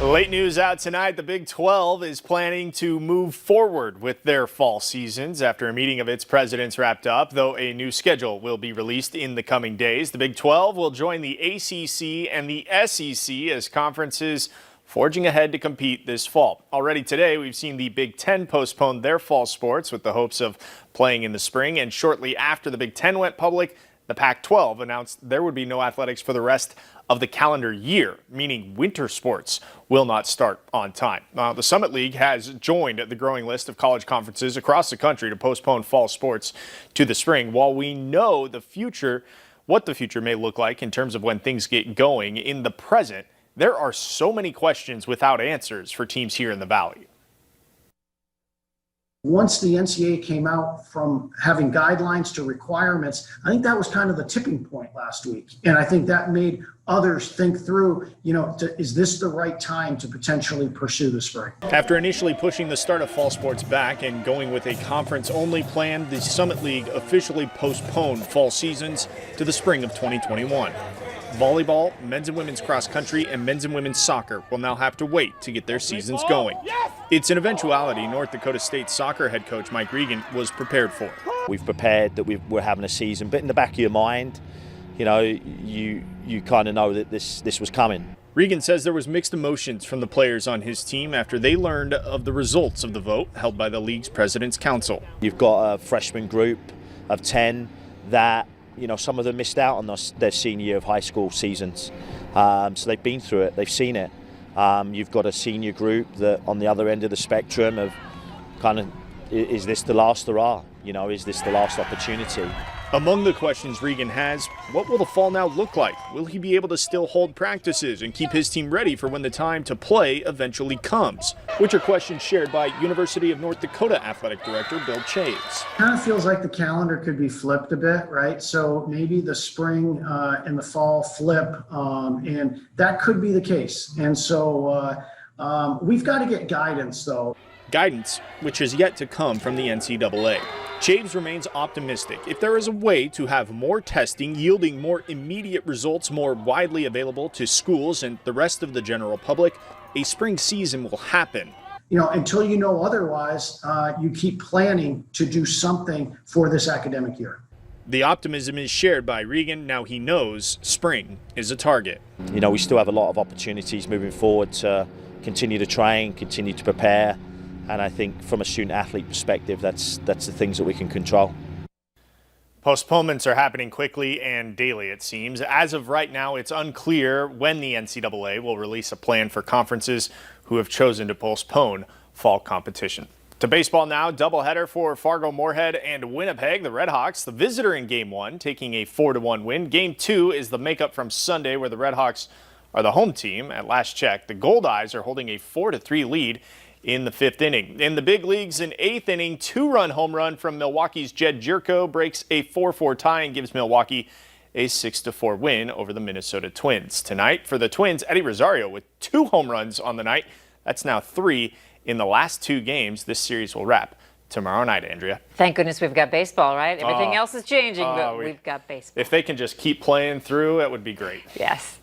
Late news out tonight. The Big 12 is planning to move forward with their fall seasons after a meeting of its presidents wrapped up, though a new schedule will be released in the coming days. The Big 12 will join the ACC and the SEC as conferences forging ahead to compete this fall. Already today, we've seen the Big 10 postpone their fall sports with the hopes of playing in the spring, and shortly after the Big 10 went public, the Pac-12 announced there would be no athletics for the rest of the calendar year, meaning winter sports will not start on time. The Summit League has joined the growing list of college conferences across the country to postpone fall sports to the spring. While we know what the future may look like in terms of when things get going, in the present, there are so many questions without answers for teams here in the Valley. Once the NCAA came out from having guidelines to requirements, I think that was kind of the tipping point last week. And I think that made others think through, is this the right time to potentially pursue the spring? After initially pushing the start of fall sports back and going with a conference-only plan, the Summit League officially postponed fall seasons to the spring of 2021. Volleyball, men's and women's cross country, and men's and women's soccer will now have to wait to get their seasons going. It's an eventuality North Dakota State soccer head coach Mike Regan was prepared for. We've prepared that we're having a season, but in the back of your mind, you kind of know that this was coming. Regan says there was mixed emotions from the players on his team after they learned of the results of the vote held by the league's President's Council. You've got a freshman group of 10 that some of them missed out on their senior year of high school seasons. So they've been through it, they've seen it. You've got a senior group that on the other end of the spectrum of is this the last hurrah? Is this the last opportunity? Among the questions Regan has, what will the fall now look like? Will he be able to still hold practices and keep his team ready for when the time to play eventually comes? Which are questions shared by University of North Dakota Athletic Director Bill Chaves. Kind of feels like the calendar could be flipped a bit, right? So maybe the spring and the fall flip, and that could be the case. And so we've got to get guidance, though. Guidance, which is yet to come from the NCAA. Chaves remains optimistic. If there is a way to have more testing yielding more immediate results more widely available to schools and the rest of the general public, a spring season will happen. Until you know otherwise, you keep planning to do something for this academic year. The optimism is shared by Regan. Now he knows spring is a target. We still have a lot of opportunities moving forward to continue to train, continue to prepare. And I think from a student-athlete perspective, that's the things that we can control. Postponements are happening quickly and daily, it seems. As of right now, it's unclear when the NCAA will release a plan for conferences who have chosen to postpone fall competition. To baseball now, doubleheader for Fargo-Moorhead and Winnipeg. The Redhawks, the visitor in Game 1, taking a 4-1 win. Game 2 is the makeup from Sunday, where the Redhawks are the home team. At last check, the Gold Eyes are holding a 4-3 lead in the 5th inning. In the big leagues, an 8th inning, 2-run home run from Milwaukee's Jed Gyorko breaks a 4-4 tie and gives Milwaukee a 6-4 win over the Minnesota Twins. Tonight for the Twins, Eddie Rosario with 2 home runs on the night. That's now 3 in the last 2 games. This series will wrap tomorrow night, Andrea. Thank goodness we've got baseball, right? Everything else is changing, but we've got baseball. If they can just keep playing through, it would be great. Yes.